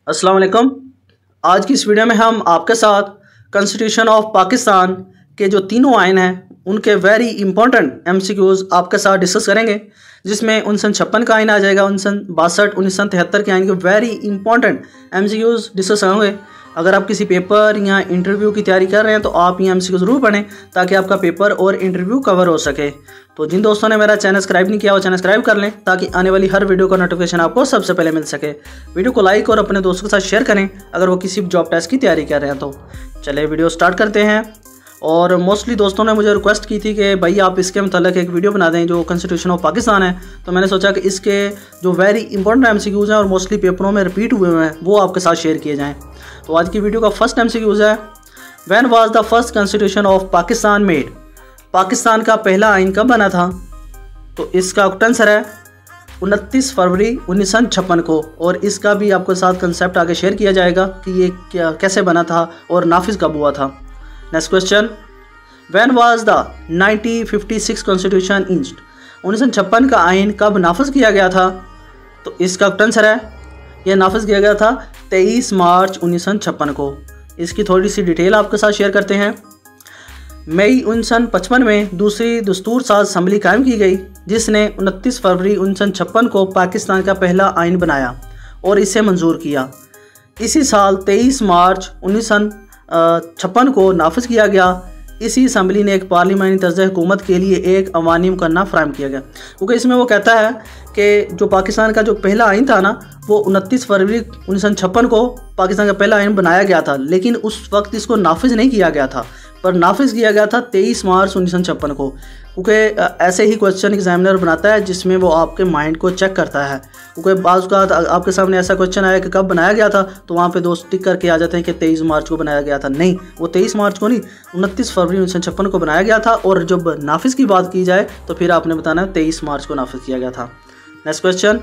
अस्सलाम वालेकुम। आज की इस वीडियो में हम आपके साथ कॉन्स्टिट्यूशन ऑफ पाकिस्तान के जो तीनों आइन हैं उनके वेरी इंपॉर्टेंट MCQs आपके साथ डिस्कस करेंगे, जिसमें 1956 का आइन आ जाएगा, 1962, 1973 के आइन के वेरी इंपॉर्टेंट MCQs डिस्कस होंगे। अगर आप किसी पेपर या इंटरव्यू की तैयारी कर रहे हैं तो आप ये MCQ ज़रूर पढ़ें ताकि आपका पेपर और इंटरव्यू कवर हो सके। तो जिन दोस्तों ने मेरा चैनल सब्सक्राइब नहीं किया वो चैनल सब्सक्राइब कर लें ताकि आने वाली हर वीडियो का नोटिफिकेशन आपको सबसे पहले मिल सके। वीडियो को लाइक और अपने दोस्तों के साथ शेयर करें अगर वो किसी जॉब टेस्ट की तैयारी कर रहे हैं। तो चलिए वीडियो स्टार्ट करते हैं। और मोस्टली दोस्तों ने मुझे रिक्वेस्ट की थी कि भाई आप इसके मतलब एक वीडियो बना दें जो कॉन्स्टिट्यूशन ऑफ पाकिस्तान है। तो मैंने सोचा कि इसके जो वेरी इंपॉर्टेंट MCQs हैं और मोस्टली पेपरों में रिपीट हुए हैं वो आपके साथ शेयर किए जाएँ। तो आज की वीडियो का फर्स्ट MCQs है, when was the first constitution of Pakistan made? Pakistan का पहला आइन कब बना था? तो इसका आंसर है 29 फरवरी 1956 को। और इसका भी आपके साथ कंसेप्ट आगे शेयर किया जाएगा कि ये कैसे बना था और नाफिज कब हुआ था। Next question, when was the 1956 constitution enforced? 1956 का आइन कब नाफिज किया गया था? तो इसका आंसर है यह नाफिज किया गया था 23 मार्च 1956 को। इसकी थोड़ी सी डिटेल आपके साथ शेयर करते हैं। मई 1955 में दूसरी दस्तूर साज असम्बली कायम की गई जिसने 29 फरवरी 1956 को पाकिस्तान का पहला आइन बनाया और इसे मंजूर किया। इसी साल 23 मार्च 1956 को नाफिज किया गया। इसी असम्बली ने एक पार्लियामानी तर्ज हुकूमत के लिए एक अवानी मुकन्ना फ्राहम किया गया, क्योंकि इसमें वो कहता है कि जो पाकिस्तान का जो पहला आइन था ना वो 29 फरवरी 1956 को पाकिस्तान का पहला आइन बनाया गया था, लेकिन उस वक्त इसको नाफिज नहीं किया गया था, पर नाफिज किया गया था 23 मार्च 1956 को। क्योंकि ऐसे ही क्वेश्चन एग्जामिनर बनाता है जिसमें वो आपके माइंड को चेक करता है। क्योंकि बाज़ का आपके सामने ऐसा क्वेश्चन आया कि कब बनाया गया था तो वहाँ पे दोस्त टिक करके आ जाते हैं कि 23 मार्च को बनाया गया था। नहीं, वो 23 मार्च को नहीं, 29 फरवरी 1956 को बनाया गया था। और जब नाफिज की बात की जाए तो फिर आपने बताना है 23 मार्च को नाफिज किया गया था। Next question,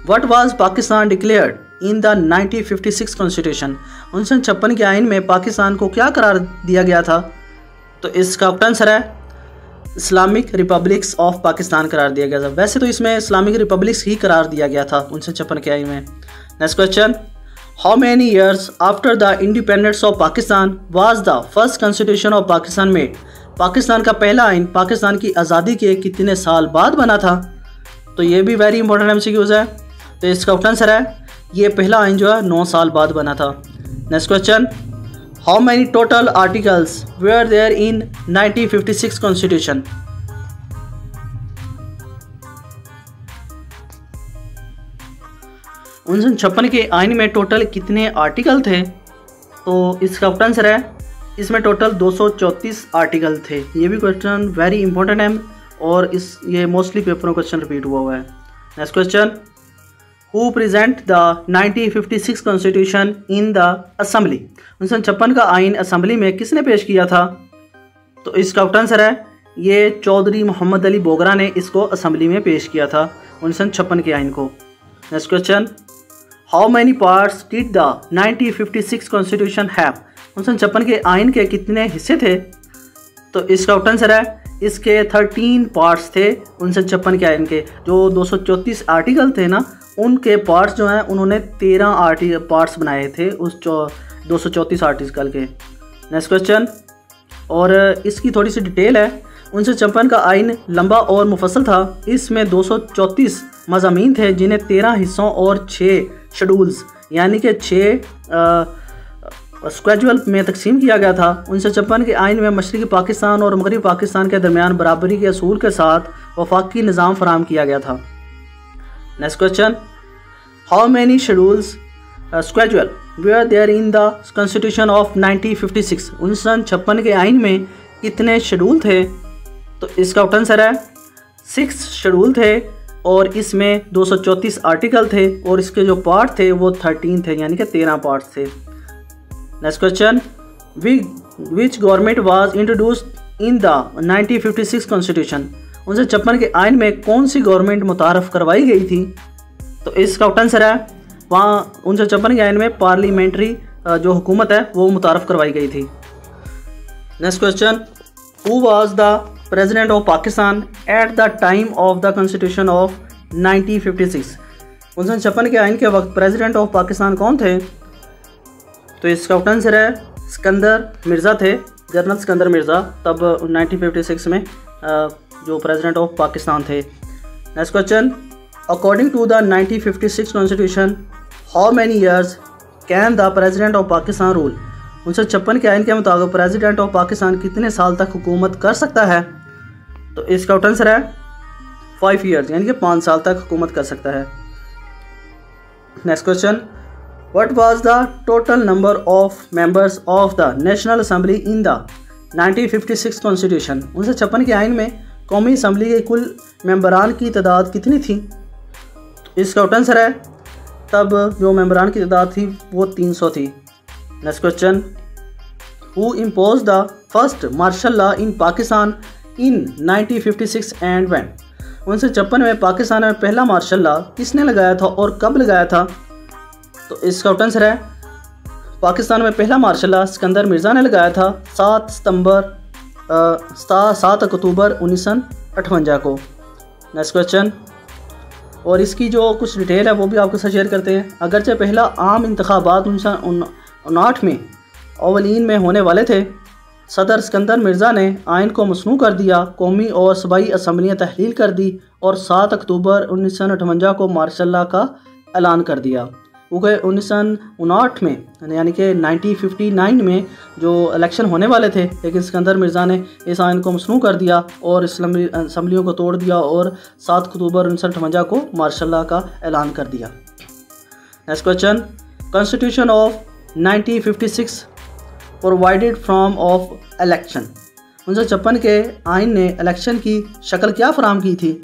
what was Pakistan declared in the 1956 constitution? 1956 के आइन में पाकिस्तान को क्या करार दिया गया था? तो इसका आंसर है इस्लामिक रिपब्लिक्स ऑफ पाकिस्तान करार दिया गया था। वैसे तो इसमें इस्लामिक रिपब्लिक्स ही करार दिया गया था 1956 के आइन में। Next question, how many years after the independence of Pakistan was the first constitution of Pakistan made? Pakistan का पहला आइन पाकिस्तान की आज़ादी के कितने साल बाद बना था? तो ये भी वेरी इंपॉर्टेंट MCQs है। तो इसका आंसर है ये पहला आइन जो है 9 साल बाद बना था। Next question, how many total articles were there in 1956 constitution? उन्नीस सौ छप्पन के आइन में टोटल कितने आर्टिकल थे? तो इसका आंसर है इसमें टोटल 234 आर्टिकल थे। ये भी क्वेश्चन वेरी इंपॉर्टेंट है और ये मोस्टली पेपरों में क्वेश्चन रिपीट हुआ है। Next question, who present the 1956 constitution in the assembly? 1956 का आइन असम्बली में किसने पेश किया था? तो इसका आंसर है ये चौधरी मोहम्मद अली बोगरा ने इसको असम्बली में पेश किया था 1956 के आइन को। Next question, how many parts did the 1956 constitution have? 1956 के आइन के कितने हिस्से थे? तो इसका आंसर है इसके 13 पार्ट्स थे 1956 के आइन के। जो 234 आर्टिकल थे ना उनके पार्ट्स जो हैं उन्होंने 13 पार्ट्स बनाए थे उस 234 आर्टिकल के। नेक्स्ट क्वेश्चन, और इसकी थोड़ी सी डिटेल है। 1956 का आइन लंबा और मुफस्सल था। इसमें 234 मज़ामीन थे जिन्हें 13 हिस्सों और 6 शेड्यूल्स यानी कि 6 स्केड्यूल में तकसीम किया गया था। 1956 के आइन में मशरक़ी पाकिस्तान और मगरबी पाकिस्तान के दरमियान बराबरी के असूल के साथ वफाकी निज़ाम फराहम किया गया था। Next question, how many schedules schedule were there in the constitution of 1956? 1956 के आइन में कितने शेड्यूल थे? तो इसका आंसर है 6 शेड्यूल थे और इसमें 234 आर्टिकल थे और इसके जो पार्ट थे वो 13 थे यानी कि 13 पार्ट्स थे। Next question, which government was introduced in the 1956 constitution? 1956 के आइन में कौन सी गवर्नमेंट मुतारफ़ करवाई गई थी? तो इसका आंसर है वहाँ 1956 के आइन में पार्लियामेंट्री जो हुकूमत है वो मुतारफ़ करवाई गई थी। Next question, who was the president of Pakistan at the time of the constitution of 1956? 1956 के आइन के वक्त प्रेसिडेंट ऑफ पाकिस्तान कौन थे? तो इसका आंसर है सिकंदर मिर्ज़ा थे, जनरल सिकंदर मिर्ज़ा, तब 1956 में जो प्रेसिडेंट ऑफ पाकिस्तान थे। Next question, according to the 1956 constitution how many years can the president of Pakistan rule? 1956 के आइन के मुताबिक प्रेसिडेंट ऑफ पाकिस्तान कितने साल तक हुकूमत कर सकता है? तो इसका आंसर है 5 ईयर्स, यानी कि 5 साल तक हुकूमत कर सकता है। Next question, what was the total number of members of the national assembly in the 1956 constitution? 1956 के आइन में कौमी असम्बली के कुल मेंबरान की तादाद कितनी थी? इसका आंसर है तब जो मेंबरान की तादाद थी वो 300 थी। Next question, who impose the first martial law in Pakistan in 1956 and when? 1956 में पाकिस्तान में पहला मार्शल लॉ किसने लगाया था और कब लगाया था? तो इसका आंसर है पाकिस्तान में पहला मार्शल लॉ सिकंदर मिर्ज़ा ने लगाया था 7 अक्टूबर 1958 को। नेक्स्ट क्वेश्चन, और इसकी जो कुछ डिटेल है वो भी आपके साथ शेयर करते हैं। अगरचे पहला आम इंतखाबात 1959 में अवलीन में होने वाले थे, सदर सिकंदर मिर्ज़ा ने आइन को मसनू कर दिया, कौमी और सूबाई असम्बलियाँ तहलील कर दी और 7 अक्टूबर 1958 को मार्शल लॉ का ऐलान कर दिया। क्योंकि 1959 में यानी कि 1959 में जो इलेक्शन होने वाले थे, लेकिन सिकंदर मिर्ज़ा ने इस आइन को मसनू कर दिया और असम्बलियों को तोड़ दिया और 7 अक्टूबर 1958 को मार्शल लॉ का ऐलान कर दिया। Next question, constitution of 1956 provided form of election? 1956 के आइन ने इलेक्शन की शक्ल क्या फराहम की थी?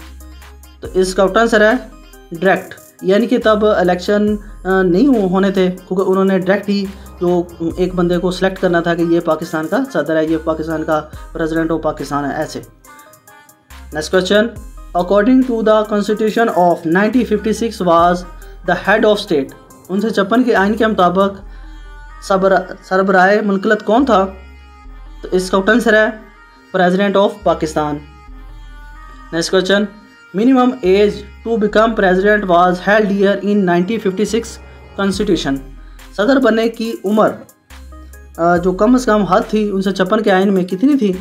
तो इसका आंसर है डायरेक्ट, यानी कि तब इलेक्शन नहीं होने थे, क्योंकि उन्होंने डायरेक्ट ही जो एक बंदे को सिलेक्ट करना था कि ये पाकिस्तान का सदर है, ये पाकिस्तान का प्रेसिडेंट ऑफ पाकिस्तान है, ऐसे। Next question, according to the constitution of 1956 was the head of state? 1956 के आइन के मुताबिक सरबराह मुल्कियत कौन था? तो इसका आंसर है president of Pakistan. Next question, minimum age to become president was held year in 1956 constitution? सदर बनने की उम्र जो कम से कम हद थी 1956 के आइन में कितनी थी?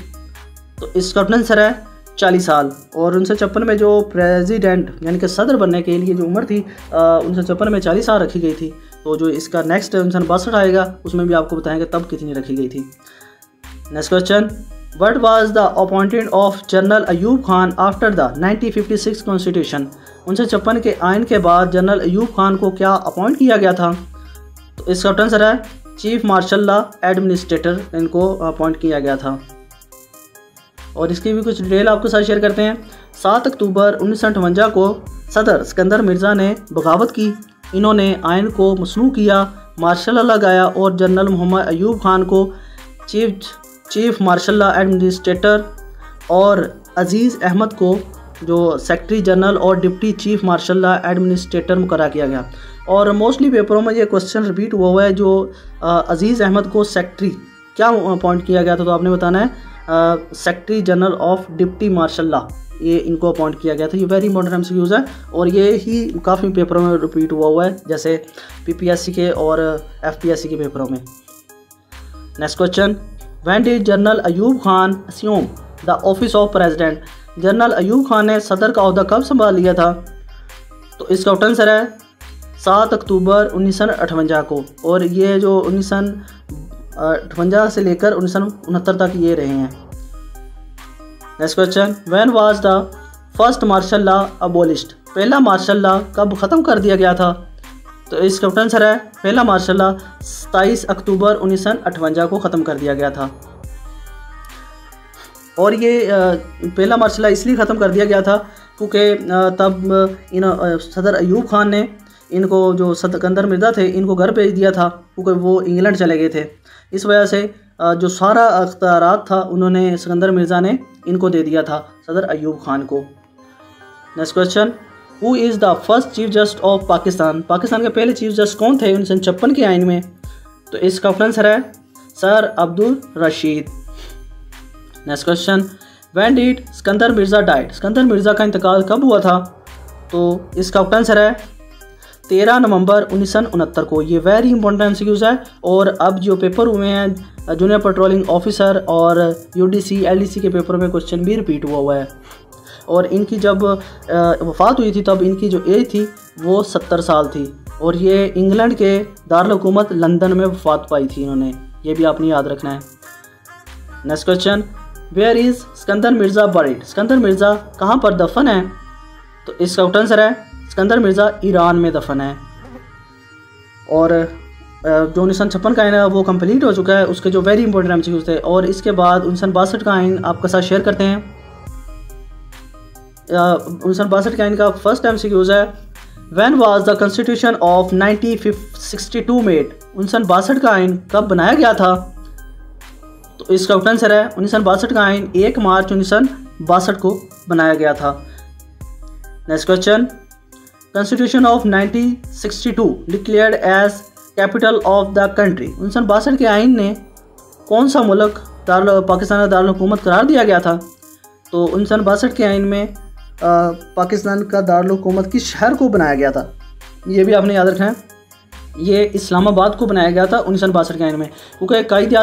तो इसका आंसर है 40 साल। और 1956 में जो प्रेसिडेंट यानी कि सदर बनने के लिए जो उम्र थी 1956 में 40 साल रखी गई थी। तो जो इसका नेक्स्ट 1962 आएगा उसमें भी आपको बताएंगे तब कितनी रखी गई थी। Next question, what was the appointed of general Ayub Khan after the 1956 constitution? 1956 के आइन के बाद जनरल अयूब खान को क्या अपॉइंट किया गया था? तो इसका आंसर है चीफ मार्शल लॉ एडमिनिस्ट्रेटर, इनको अपॉइंट किया गया था। और इसकी भी कुछ डिटेल आपके साथ शेयर करते हैं। 7 अक्टूबर 1958 को सदर सिकंदर मिर्ज़ा ने बगावत की, इन्होंने आइन को मसनू किया, मार्शल लॉ लगाया और जनरल मोहम्मद अयूब खान को चीफ मार्शल लॉ एडमिनिस्ट्रेटर और अजीज़ अहमद को जो सेक्रेटरी जनरल और deputy chief marshal law administrator मुकर्रर किया गया। और मोस्टली पेपरों में ये क्वेश्चन रिपीट हुआ है, जो अजीज़ अहमद को सेक्रेटरी क्या अपॉइंट किया गया था? तो आपने बताना है secretary general of deputy martial law, ये इनको अपॉइंट किया गया था। ये वेरी इंपॉर्टेंट एमसीक्यूज़ है और ये ही काफ़ी पेपरों में रिपीट हुआ है, जैसे पीपीएससी के और एफपीएससी के पेपरों में। Next question, when did general Ayub Khan assume the office of president? General Ayub Khan ने सदर का ओहदा कब संभाल लिया था? तो इसका आंसर है 7 अक्टूबर 1958 को। और ये जो 1958 से लेकर 1969 तक ये रहे हैं। Next question, when was the first martial law abolished? पहला मार्शल लॉ कब ख़त्म कर दिया गया था? तो इसका आंसर है पहला मार्शल लॉ 27 अक्टूबर 1958 को ख़त्म कर दिया गया था। और ये पहला मार्शल लॉ इसलिए ख़त्म कर दिया गया था क्योंकि तब सदर अयूब खान ने इनको जो सिकंदर मिर्ज़ा थे इनको घर भेज दिया था, क्योंकि वो इंग्लैंड चले गए थे। इस वजह से जो सारा अख्तियारात था उन्होंने सिकंदर मिर्ज़ा ने इनको दे दिया था, सदर अयूब खान को। Next question, who is the first chief justice of Pakistan? Pakistan के पहले चीफ जस्टिस कौन थे 1956 के आइन में? तो इसका आंसर है sir Abdul Rashid. Next question, when did Sikandar Mirza died? Sikandar Mirza का इंतकाल कब हुआ था? तो इसका आंसर है 13 नवंबर 1969 को। ये वेरी इंपॉर्टेंट एमसीक्यूज है। और अब जो पेपर हुए हैं जूनियर पेट्रोलिंग ऑफिसर और यूडीसी एलडीसी के पेपर में क्वेश्चन भी रिपीट हुआ है। और इनकी जब वफ़ात हुई थी तब इनकी जो एज थी वो 70 साल थी। और ये इंग्लैंड के दारुल हुकूमत लंदन में वफ़ात पाई थी इन्होंने, ये भी आपने याद रखना है। Next question, where is Sikandar Mirza buried? Sikandar Mirza कहाँ पर दफन है? तो इसका आंसर है सिकंदर मिर्ज़ा ईरान में दफन है। और जो 1956 का आइन है वो कंप्लीट हो चुका है, उसके जो वेरी इंपॉर्टेंट एमसीक्यूज थे। और इसके बाद 1962 का आइन आपके साथ शेयर करते हैं। 1962 के आइन का फर्स्ट एमसीक्यूज है, when was the constitution of 1962 made? 1962 का आइन कब बनाया गया था? तो इसका आंसर है 1962 का आइन 1 मार्च 1962 को बनाया गया था। Next question, constitution of 1962 declared as capital of the country? 1962 के आइन ने कौन सा मुल्क पाकिस्तान का दारुल हुकूमत करार दिया गया था? तो 1962 के आइन में पाकिस्तान का दारुल हुकूमत किस शहर को बनाया गया था? ये भी आपने याद रखना है। ये इस्लामाबाद को बनाया गया था 1962 के आइन में, क्योंकि कायद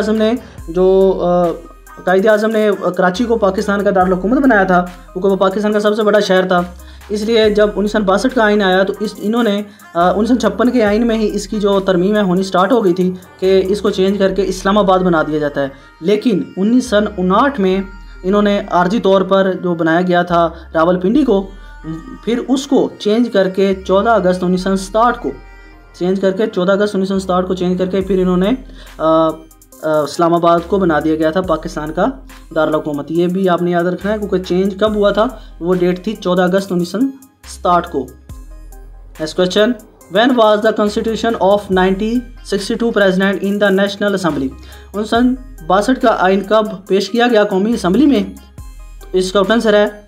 आज़म ने कराची को पाकिस्तान का दारुल हुकूमत बनाया था, क्योंकि वो पाकिस्तान का सबसे बड़ा शहर था। इसलिए जब 1962 का आइन आया तो इन्होंने 1956 के आइन में ही इसकी जो तरमीमें होनी स्टार्ट हो गई थी कि इसको चेंज करके इस्लामाबाद बना दिया जाता है। लेकिन 1959 में इन्होंने आर्जी तौर पर जो बनाया गया था रावलपिंडी को, फिर उसको चेंज करके 14 अगस्त 1967 को चेंज करके फिर इन्होंने इस्लामाबाद को बना दिया गया था पाकिस्तान का दारुल हुकूमत। ये भी आपने याद रखना है, क्योंकि चेंज कब हुआ था, वो डेट थी 14 अगस्त 1967 को। Next question, when was the constitution of 1962 present in the national assembly? 1962 का आइन कब पेश किया गया कौमी असम्बली में? तो इसका आंसर है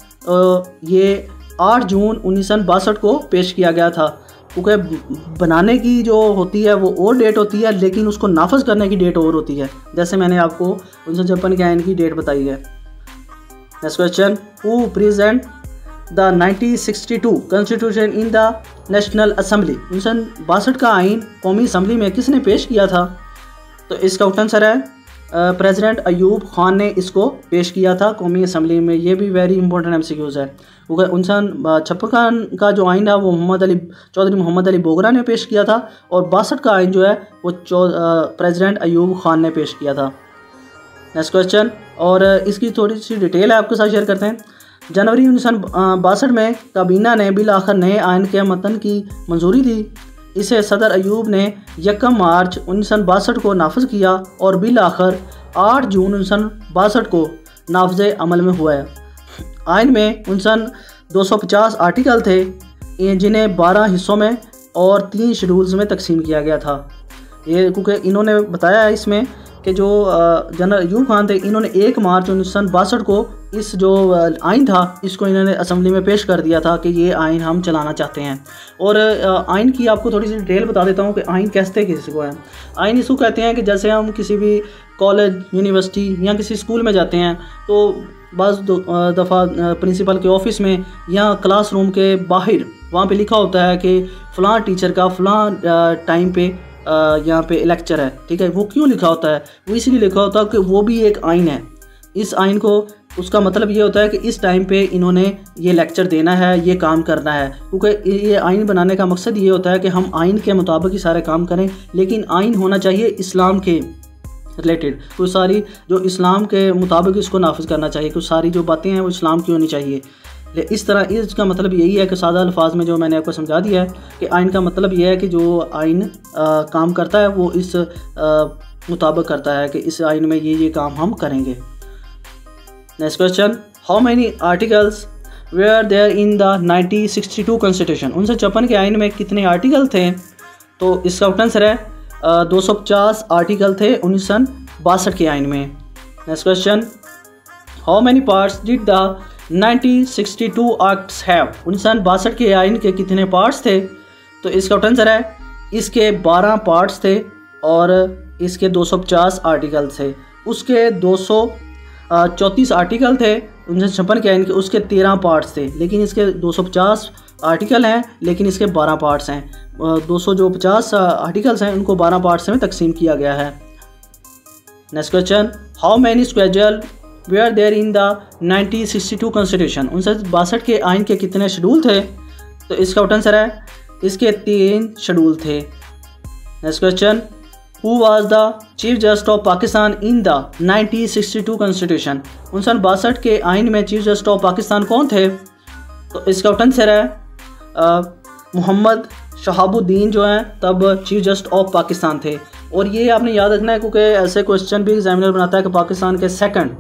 ये 8 जून 1962 को पेश किया गया था, क्योंकि बनाने की जो होती है वो और डेट होती है, लेकिन उसको नाफज करने की डेट और होती है, जैसे मैंने आपको 1956 के आइन की डेट बताई है। Next question, who present the 1962 constitution in the national assembly? 1962 का आइन कौमी असम्बली में किसने पेश किया था? तो इसका आंसर है प्रेसिडेंट अयूब खान ने इसको पेश किया था कौमी असम्बली में। ये भी वेरी इंपॉर्टेंट एमसीक्यूज है, क्योंकि 1956 का जो आइन था वो चौधरी मोहम्मद अली बोगरा ने पेश किया था, और 62 का आइन जो है वो प्रेसिडेंट अयूब खान ने पेश किया था। नेक्स्ट क्वेश्चन, और इसकी थोड़ी सी डिटेल है आपके साथ शेयर करते हैं। जनवरी 1962 में काबीना ने बिल आखिर नए आइन के मतन की मंजूरी दी। इसे सदर अयूब ने 1 मार्च 1962 को नाफज किया और बिल आखिर 8 जून 1962 को नाफज अमल में हुआ है। आइन में 250 आर्टिकल थे, जिन्हें 12 हिस्सों में और 3 शेड्यूल्स में तकसीम किया गया था। ये क्योंकि इन्होंने बताया है इसमें कि जो जनरल अयूब खान थे, इन्होंने 1 मार्च 1962 को इस जो आइन था इसको इन्होंने असम्बली में पेश कर दिया था कि ये आइन हम चलाना चाहते हैं। और आइन की आपको थोड़ी सी डिटेल बता देता हूँ कि आइन कहते किसी को है। आइन इसको कहते हैं कि जैसे हम किसी भी कॉलेज, यूनिवर्सिटी या किसी स्कूल में जाते हैं तो बाज़ दफ़ा प्रिंसिपल के ऑफिस में या क्लासरूम के बाहर वहाँ पे लिखा होता है कि फ़लाँ टीचर का फ़लाँ टाइम पे यहाँ पे लेक्चर है। ठीक है, वो क्यों लिखा होता है? वो इसलिए लिखा होता है कि वो भी एक आइन है। इस आइन को उसका मतलब ये होता है कि इस टाइम पे इन्होंने ये लेक्चर देना है, ये काम करना है, क्योंकि ये आइन बनाने का मकसद ये होता है कि हम आइन के मुताबिक ही सारे काम करें। लेकिन आइन होना चाहिए इस्लाम के रिलेटेड, कुछ सारी जो इस्लाम के मुताबिक इसको नाफिज करना चाहिए, कुछ सारी जो बातें हैं वो इस्लाम की होनी चाहिए। इस तरह इसका मतलब यही है कि सादा अल्फाज में जो मैंने आपको समझा दिया है कि आइन का मतलब यह है कि जो आइन काम करता है वो इस मुताबिक करता है कि इस आइन में ये काम हम करेंगे। Next question, how many articles were there in the 1962 constitution? 1956 के आइन में कितने आर्टिकल थे? तो इसका आंसर है 250 आर्टिकल थे 1962 के आइन में। Next question, how many parts did the 1962 acts have? 1962 के आइन के कितने पार्ट्स थे? तो इसका आंसर है इसके 12 पार्ट्स थे और इसके 250 आर्टिकल थे। उसके 234 आर्टिकल थे 1956 के आइन के, उसके 13 पार्ट्स थे, लेकिन इसके 250 आर्टिकल हैं, लेकिन इसके 12 पार्ट्स हैं। 250 आर्टिकल्स हैं, उनको 12 पार्ट्स में तकसीम किया गया है। Next question, how many schedule were there in the 1962 constitution. 1962 के आइन के कितने शेड्यूल थे? तो इसका आंसर है इसके 3 शेड्यूल थे। Next question, who was the chief justice of Pakistan in the 1962 constitution. 1962 के आइन में चीफ जस्टिस ऑफ पाकिस्तान कौन थे? तो इसका आंसर है मोहम्मद शहाबुद्दीन जो हैं तब चीफ जस्टिस ऑफ पाकिस्तान थे। और ये आपने याद रखना है क्योंकि ऐसे क्वेश्चन भी एग्जामिनर बनाता है कि पाकिस्तान के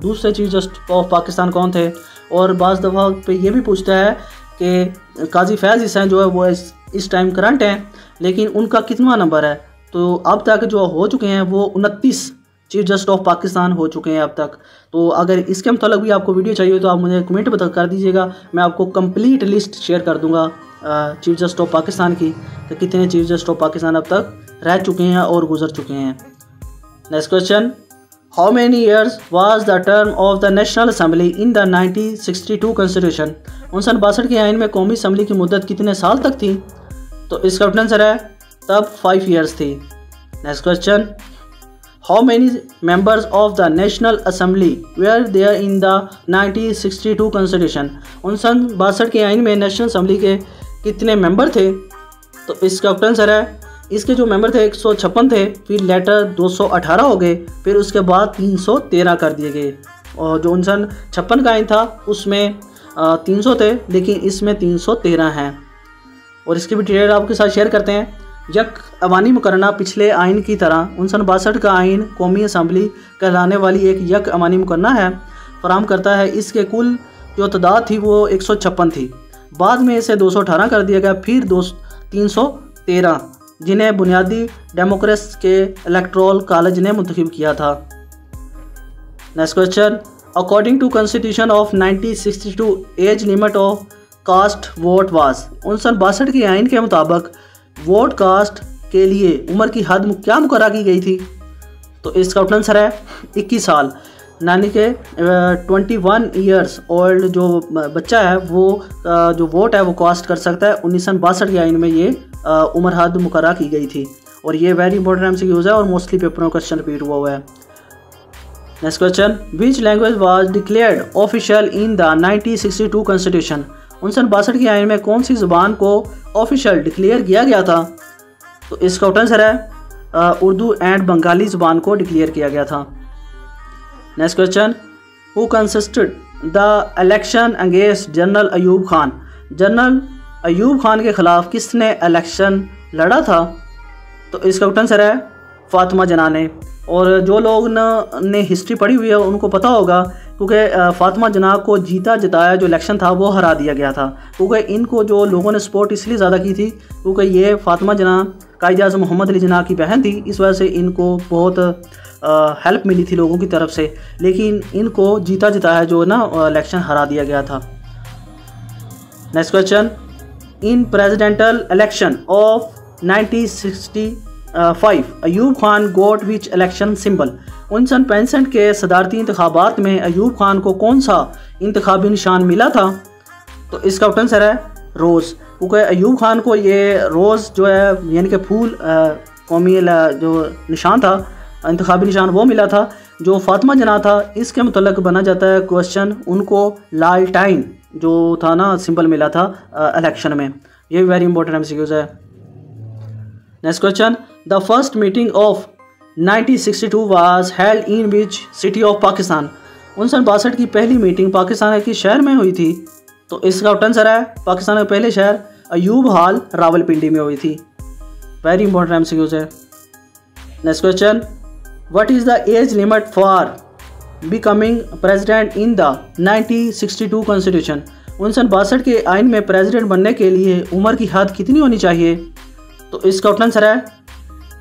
दूसरे चीफ जस्टिस ऑफ पाकिस्तान कौन थे। और बाज़ दफ़ा पे ये भी पूछता है कि काजी फैज़ हिसैन जो है वो इस टाइम करंट हैं, लेकिन उनका कितना नंबर है? तो अब तक जो हो चुके हैं वो 29 चीफ जस्टिस ऑफ पाकिस्तान हो चुके हैं अब तक। तो अगर इसके मतलब भी आपको वीडियो चाहिए तो आप मुझे कमेंट बता कर दीजिएगा, मैं आपको कंप्लीट लिस्ट शेयर कर दूंगा चीफ जस्टिस ऑफ पाकिस्तान की, तो कितने चीफ जस्टिस ऑफ पाकिस्तान अब तक रह चुके हैं और गुजर चुके हैं। Next question, how many years was the term of the national assembly in the 1962 constitution. 1962 के आइन में कौमी असम्बली की मुद्दत कितने साल तक थी? तो इसका आंसर है तब 5 ईयर्स थी। Next question, how many members of the national assembly were there in the 1962 constitution. 1962 के आइन में नेशनल असम्बली के कितने मेंबर थे? तो इसका आंसर है इसके जो मेंबर थे 156 थे, फिर लेटर 218 हो गए, फिर उसके बाद 313 कर दिए गए। और जो 1956 का आइन था उसमें 300 थे, लेकिन इसमें 313 हैं। और इसकी भी डिटेल आपके साथ शेयर करते हैं। यक अवानी मुकर्रना पिछले आइन की तरह 1962 का आइन कौमी असम्बली कहलाने वाली एक यक अवानी मुकर्रना है फराहम करता है। इसके कुल जो तादाद थी वो 156 थी, बाद में इसे 218 कर दिया गया, फिर 313 जिन्हें बुनियादी डेमोक्रेसी के इलेक्टोरल कॉलेज ने मुंतखब किया था। Next question, according to constitution of 1962 age limit of cast vote was. 1962 के आइन के मुताबिक वोट कास्ट के लिए उम्र की हद क्या मुकर्रर की गई थी? तो इसका आंसर है 21 साल, यानी कि 21 ईयर्स ओल्ड जो बच्चा है वो जो वोट है वो कास्ट कर सकता है। 1962 के आइन में ये उम्र हद मुकर्रर की गई थी। और ये वेरी इंपॉर्टेंट एमसीक्यूज है और मोस्टली पेपरों में क्वेश्चन रिपीट हुआ है। Next question, which language was declared official in the 1962 constitution. 1962 के आइन में कौन सी ज़ुबान को ऑफिशियल डिक्लेयर किया गया था? तो इसका आंसर है उर्दू एंड बंगाली ज़ुबान को डिक्लेयर किया गया था। Next question, who consisted the election against general Ayub Khan. General Ayub Khan के ख़िलाफ़ किसने इलेक्शन लड़ा था? तो इसका आंसर है फातिमा जना ने। और जो लोग ने हिस्ट्री पढ़ी हुई है उनको पता होगा, क्योंकि फातिमा जना को जीता जिताया जो इलेक्शन था वो हरा दिया गया था, क्योंकि इनको जो लोगों ने सपोर्ट इसलिए ज़्यादा की थी क्योंकि ये फातिमा जना कायद-ए-आज़म मोहम्मद अली जना की बहन थी, इस वजह से इनको बहुत हेल्प मिली थी लोगों की तरफ से, लेकिन इनको जीता जिताया जो ना इलेक्शन हरा दिया गया था। Next question, in presidential election of 1965 Ayub Khan got which election symbol. 1965 के सदारती इंतखाबात में अयूब खान को कौन सा इंतखाबी निशान मिला था? तो इसका आंसर है रोज़, क्योंकि अयूब खान को ये रोज़ जो है यानी कि फूल कौमी जो निशान था इंतखाबी निशान वो मिला था। जो फातिमा जना था इसके मुतल्लिक बना जाता है क्वेश्चन, उनको लालटाइन जो था ना सिंबल मिला था इलेक्शन में। ये वेरी इंपॉर्टेंट एमसीक्यूज है। Next question, the first meeting of 1962 was held in which city of Pakistan. 1962 की पहली मीटिंग पाकिस्तान के शहर में हुई थी। तो इसका आंसर है पाकिस्तान के पहले शहर अयूब हाल रावलपिंडी में हुई थी। वेरी इंपॉर्टेंट एमसीक्यूज है। Next question, what is the age limit for becoming president in the 1962 constitution. 1962 के आइन में प्रेसिडेंट बनने के लिए उम्र की हद कितनी होनी चाहिए? तो इसका आंसर है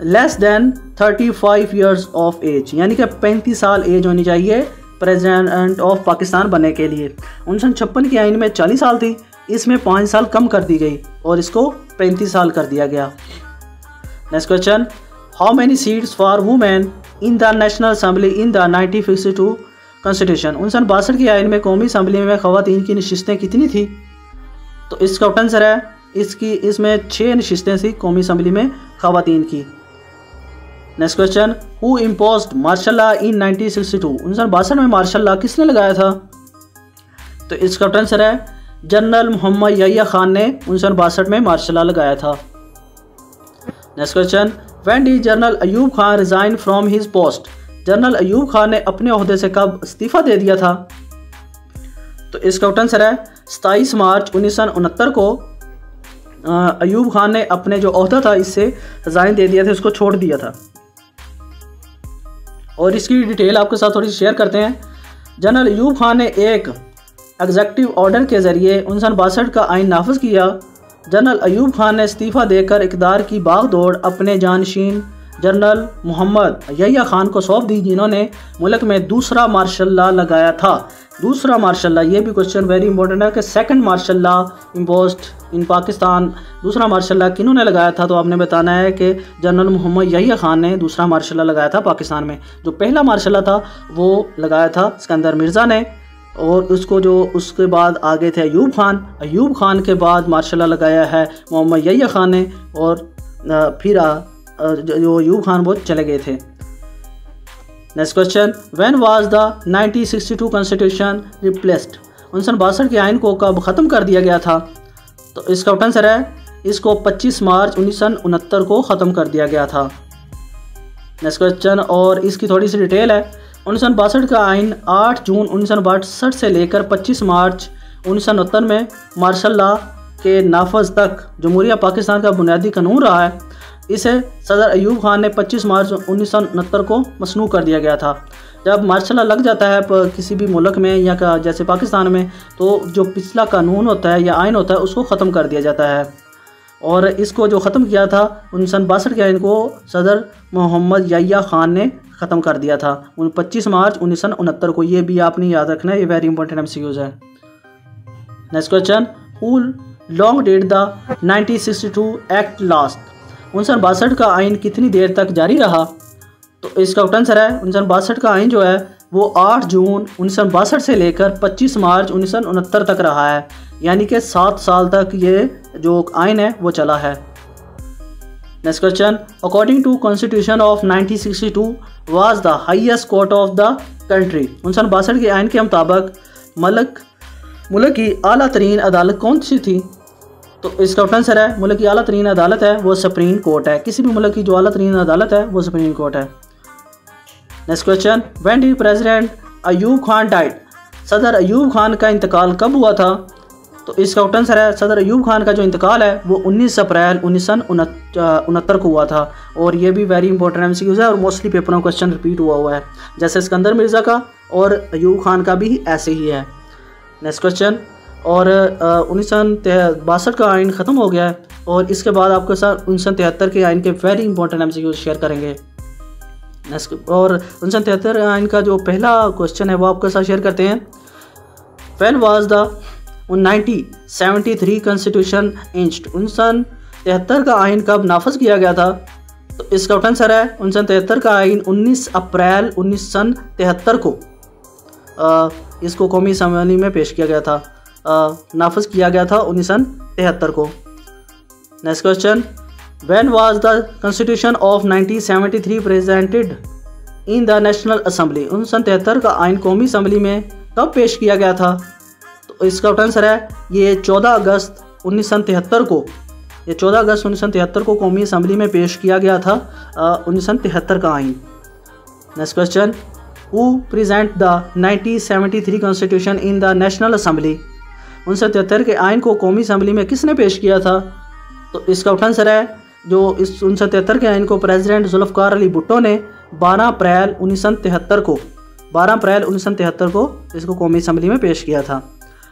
less than 35 years of age, यानी कि 35 साल एज होनी चाहिए प्रेसिडेंट ऑफ पाकिस्तान बनने के लिए। 1956 के आइन में 40 साल थी, इसमें 5 साल कम कर दी गई और इसको 35 साल कर दिया गया। Next question, how many seats for women in the national assembly in the 1952 constitution. 1962 के आइन में कौमी असम्बली में ख़वातीन की नशिस्तें कितनी थी? तो इसका आंसर है इसमें 6 नशिस्तें थी कौमी असम्बली में ख़वातीन की। Next question, who imposed martial law in 1962? 1962 में मार्शल लॉ किसने लगाया था? तो इसका आंसर है जनरल मोहम्मद यहिया खान ने 1962 में मार्शल लॉ लगाया था। Next question, when did general Ayub Khan resign from his post? General Ayub Khan ने अपने ओहदे से कब इस्तीफ़ा दे दिया था? तो इसका आंसर है 27 मार्च 1969 को अयूब खान ने अपने जो ओहदा था इससे रिजाइन दे दिया था, उसको छोड़ दिया था। और इसकी डिटेल आपके साथ थोड़ी शेयर करते हैं। जनरल अयूब खान ने एक एग्जेक्टिव ऑर्डर के ज़रिए 1962 का आइन नाफिज किया। जनरल अयूब खान ने इस्तीफ़ा देकर इक़्तिदार की भागदौड़ अपने जानशीन जनरल मोहम्मद यहिया खान को सौंप दी, जिन्होंने मुल्क में दूसरा मार्शल लॉ लगाया था। दूसरा मार्शल लॉ, ये भी क्वेश्चन वेरी इंपॉर्टेंट है कि second martial law imposed in Pakistan, दूसरा मार्शल लॉ किन्होंने लगाया था? तो आपने बताना है कि जनरल मोहम्मद यहिया खान ने दूसरा मार्शल लॉ लगाया था पाकिस्तान में। जो पहला मार्शल लॉ था वो लगाया था सिकंदर मिर्ज़ा ने, और उसके बाद आगे थे अयूब खान। अयूब खान के बाद मार्शल लॉ लगाया है मोहम्मद यहिया खान ने, और फिर जो अयूब खान वो चले गए थे। Next question, when was the 1962 constitution replaced? 1962 के आइन को कब ख़त्म कर दिया गया था? तो इसका आंसर है इसको 25 मार्च 1969 को ख़त्म कर दिया गया था। नेक्स्ट क्वेश्चन, और इसकी थोड़ी सी डिटेल है। 1962 का आइन 8 जून 1962 से लेकर 25 मार्च 1969 में मार्शल लॉ के नाफज तक जमहूरिया पाकिस्तान का बुनियादी कानून रहा है। इसे सदर अयूब खान ने 25 मार्च 1969 को मसनू कर दिया गया था। जब मार्शल लॉ लग जाता है किसी भी मुल्क में या जैसे पाकिस्तान में, तो जो पिछला कानून होता है या आइन होता है उसको ख़त्म कर दिया जाता है। और इसको जो ख़त्म किया था 1962 के आइन को सदर मोहम्मद यहिया खान ने ख़त्म कर दिया था 25 मार्च 1969 को। ये भी आपने याद रखना है, ये वेरी इंपॉर्टेंट MCQs है। Next question, who long did the 1962 act last? 1962 का आइन कितनी देर तक जारी रहा? तो इसका आंसर है 1962 का आइन जो है वो 8 जून 1962 से लेकर 25 मार्च 1969 तक रहा है, यानी कि 7 साल तक ये जो आइन है वो चला है। Next question, according to constitution of 1962 was the highest court of the country? 1962 के आइन के मुताबिक मुल्क की आला तरीन अदालत कौन सी थी? तो इसका आंसर है मुल्क की आला तरीन अदालत है वो सुप्रीम कोर्ट है। किसी भी मुल्क की जो आला तरीन अदालत है वो सुप्रीम कोर्ट है। Next question, when did president Ayub Khan died? सदर अयूब खान का इंतकाल कब हुआ था? तो इसका आंसर है सदर अयूब खान का जो इंतकाल है वो 19 अप्रैल 1969 को हुआ था। और ये भी वेरी इंपॉर्टेंट MCQs है और मोस्टली पेपर में क्वेश्चन रिपीट हुआ है, जैसे सिकंदर मिर्ज़ा का और अयूब खान का भी ऐसे ही है। नेक्स्ट क्वेश्चन, और 1962 का आइन ख़त्म हो गया है, और इसके बाद आपके साथ 1973 के आइन के वेरी इंपॉर्टेंट MCQs शेयर करेंगे। और 1973 आइन का जो पहला क्वेश्चन है वो आपके साथ शेयर करते हैं। When was the 1973 constitution enforced? 1973 का आइन कब नाफज किया गया था? तो इसका आंसर है 1973 का आइन 19 अप्रैल 1973 को इसको कौमी असम्बली में पेश किया गया था, नाफज किया गया था 1973 को। Next question, when was the constitution of 1973 presented in the national assembly? 1973 का आइन कौमी असम्बली में कब पेश किया गया था? तो इसका आंसर है ये 14 अगस्त 1973 को, ये 14 अगस्त 1973 को कौमी असम्बली में पेश किया गया था 1973 का आइन। Next question, who present the 1973 constitution in the national assembly? 1973 के आइन को कौमी असम्बली में किसने पेश किया था? तो इसका आंसर है जो इस 1973 के आइन को प्रेसिडेंट जुल्फ़िकार अली भुट्टो ने 12 अप्रैल 1973 को इसको कौमी असम्बली में पेश किया था।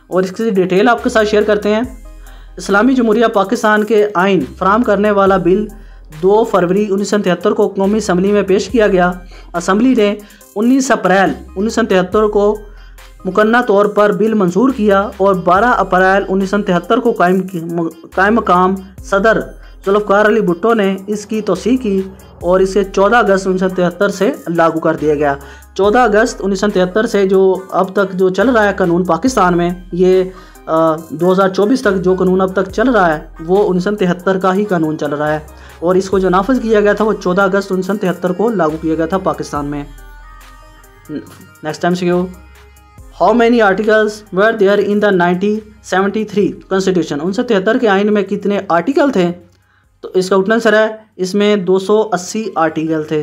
और इसकी डिटेल आपके साथ शेयर करते हैं। इस्लामी जमहूरिया पाकिस्तान के आइन फराहम करने वाला बिल 2 फरवरी 1973 को कौमी असम्बली में पेश किया गया। असम्बली ने 19 अप्रैल 1973 को मुकन्ना तौर पर बिल मंजूर किया और 12 अप्रैल 1973 को कायम मकाम सदर जुल्फ़िकार अली भुट्टो ने इसकी तौसीक़ की और इसे 14 अगस्त 1973 से लागू कर दिया गया। 14 अगस्त 1973 से जो अब तक जो चल रहा है कानून पाकिस्तान में, ये 2024 तक जो कानून अब तक चल रहा है वो 1973 का ही कानून चल रहा है, और इसको जो नाफिज किया गया था वो 14 अगस्त 1973 को लागू किया गया था पाकिस्तान में। नेक्स्ट टाइम से how many articles were there in the 1973 constitution. 1973 के आइन में कितने आर्टिकल थे? तो इसका उत्तर आंसर है इसमें 280 आर्टिकल थे।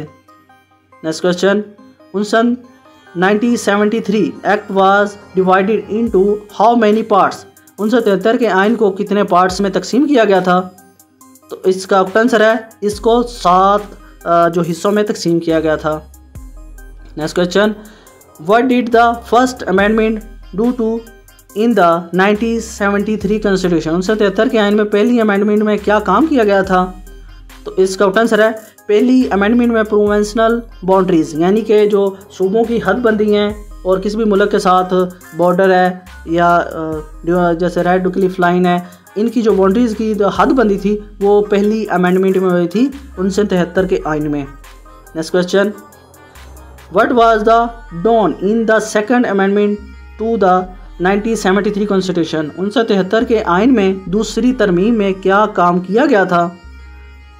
Next question, 1973 act was divided into how many parts. 1973 के आइन को कितने पार्ट्स में तकसीम किया गया था? तो इसका उत्तर आंसर है इसको 7 जो हिस्सों में तकसीम किया गया था। Next question, what did the first amendment do to in the 1973 constitution. 1973 के आइन में पहली अमेंडमेंट में क्या काम किया गया था? तो इसका उत्तर आंसर है पहली अमेंडमेंट में प्रोविंशियल बाउंड्रीज, यानी कि जो सूबों की हदबंदी हैं और किसी भी मुल्क के साथ बॉर्डर है या जैसे रेड क्लिफ लाइन है, इनकी जो बाउंड्रीज़ की जो हदबंदी थी वो पहली अमेंडमेंट में हुई थी 1973 के आइन में। Next question, what was the done in the second amendment to the 1973 constitution. 1973 के आइन में दूसरी तरमीम में क्या काम किया गया था?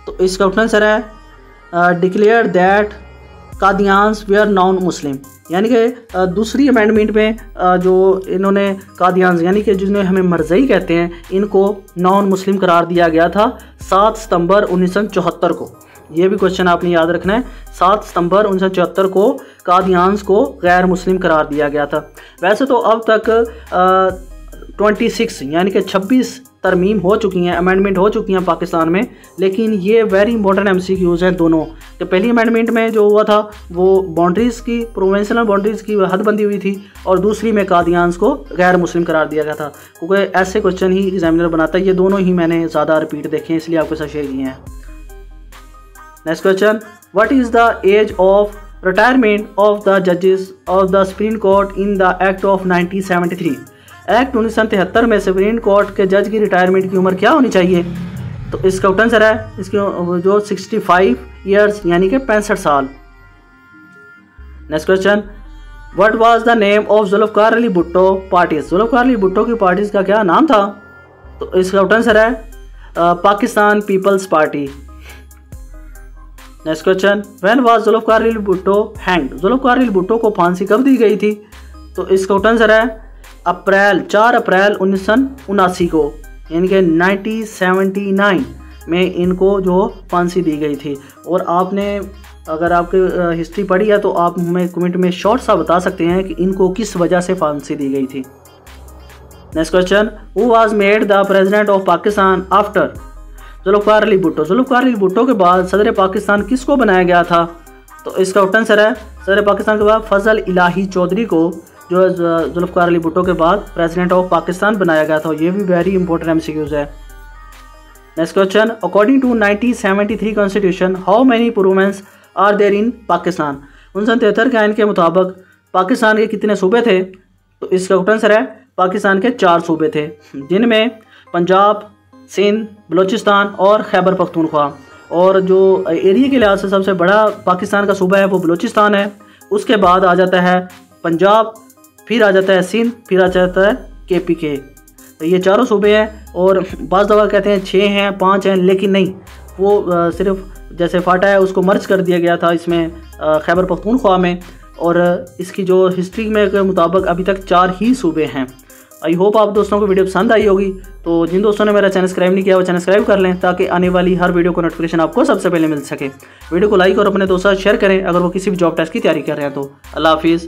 तो इसका उत्तर आंसर है declare that Qadians were non Muslim, यानी कि दूसरी अमेंडमेंट में जो इन्होंने कादियान्स यानी कि जिन्हें हमें मरज़ई कहते हैं, इनको नॉन मुस्लिम करार दिया गया था 7 सितंबर 1974 को। ये भी क्वेश्चन आपने याद रखना है, 7 सितंबर 1974 को कादियान्स को गैर मुस्लिम करार दिया गया था। वैसे तो अब तक 26 यानी कि 26 तरमीम हो चुकी हैं, अमेंडमेंट हो चुकी हैं पाकिस्तान में, लेकिन ये वेरी इंपॉर्टेंट MCQs हैं दोनों। तो पहली अमेंडमेंट में जो हुआ था वो बाउंड्रीज़ की प्रोविंशियल बाउंड्रीज़ की हदबंदी हुई थी, और दूसरी में कादियान्स को गैर मुस्लिम करार दिया गया था, क्योंकि ऐसे क्वेश्चन ही एग्जामिनर बनाता है। ये दोनों ही मैंने ज़्यादा रिपीट देखे हैं, इसलिए आपके साथ शेयर किए हैं। Next question, what is the age of retirement of the जजेस of the Supreme Court in the act of 1973। Act 1973 में सुप्रीम कोर्ट के जज की रिटायरमेंट की उम्र क्या होनी चाहिए? तो इसका उत्तर आंसर है इसकी जो 65 ईयर्स यानी कि 65 साल। Next question, what was the name of Zulfikar Ali Bhutto parties. Zulfikar Ali Bhutto की पार्टीज का क्या नाम था? तो इसका उत्तर आंसर है Pakistan Peoples Party. Next question, when was Zulfikar Ali Bhutto hanged. Zulfikar Ali Bhutto को फांसी कब दी गई थी? तो इसका उत्तर आंसर है 4 अप्रैल 1979 को, यानी कि 1979 में इनको जो फांसी दी गई थी। और आपने अगर आपकी हिस्ट्री पढ़ी है तो आप हमें कमेंट में शॉर्ट सा बता सकते हैं कि इनको किस वजह से फांसी दी गई थी। Next question, who was made the president of Pakistan after Zulfikar Ali Bhutto. Zulfikar Ali Bhutto के बाद सदर पाकिस्तान किसको बनाया गया था? तो इसका उत्तर आंसर है सदर पाकिस्तान के बाद फजल इलाही चौधरी को जो जुल्फ़िकार अली भुट्टो के बाद प्रेसिडेंट ऑफ पाकिस्तान बनाया गया था। ये भी वेरी इंपॉर्टेंट MCQs है। Next question, according to 1973 constitution how many province are there in Pakistan. 1973 के आइन के मुताबिक पाकिस्तान के कितने सूबे थे? तो इसका उत्तर आंसर है पाकिस्तान के 4 सूबे थे, जिनमें पंजाब, सिंध, बलूचिस्तान और खैबर पख्तूनख्वा। और जो एरिया के लिहाज से सबसे बड़ा पाकिस्तान का सूबा है वो बलूचिस्तान है। उसके बाद आ जाता है पंजाब, फिर आ जाता है सिंध, फिर आ जाता है KPK। तो ये 4 सूबे हैं, और बाज़ दफ़ा कहते हैं 6 हैं 5 हैं, लेकिन नहीं, वो सिर्फ जैसे फाटा है उसको मर्ज कर दिया गया था इसमें खैबर पख्तूनख्वा में, और इसकी जो हिस्ट्री में के मुताबिक अभी तक 4 ही सूबे हैं। आई होप आप दोस्तों को वीडियो पसंद आई होगी। तो जिन दोस्तों ने मेरा चैनल सब्सक्राइब नहीं किया वो चैनल सब्सक्राइब कर लें, ताकि आने वाली हर वीडियो को नोटिफिकेशन आपको सबसे पहले मिल सके। वीडियो को लाइक और अपने दोस्तों से शेयर करें अगर वो किसी भी जॉब टेस्ट की तैयारी कर रहे हैं तो। अल्लाह हाफिज़।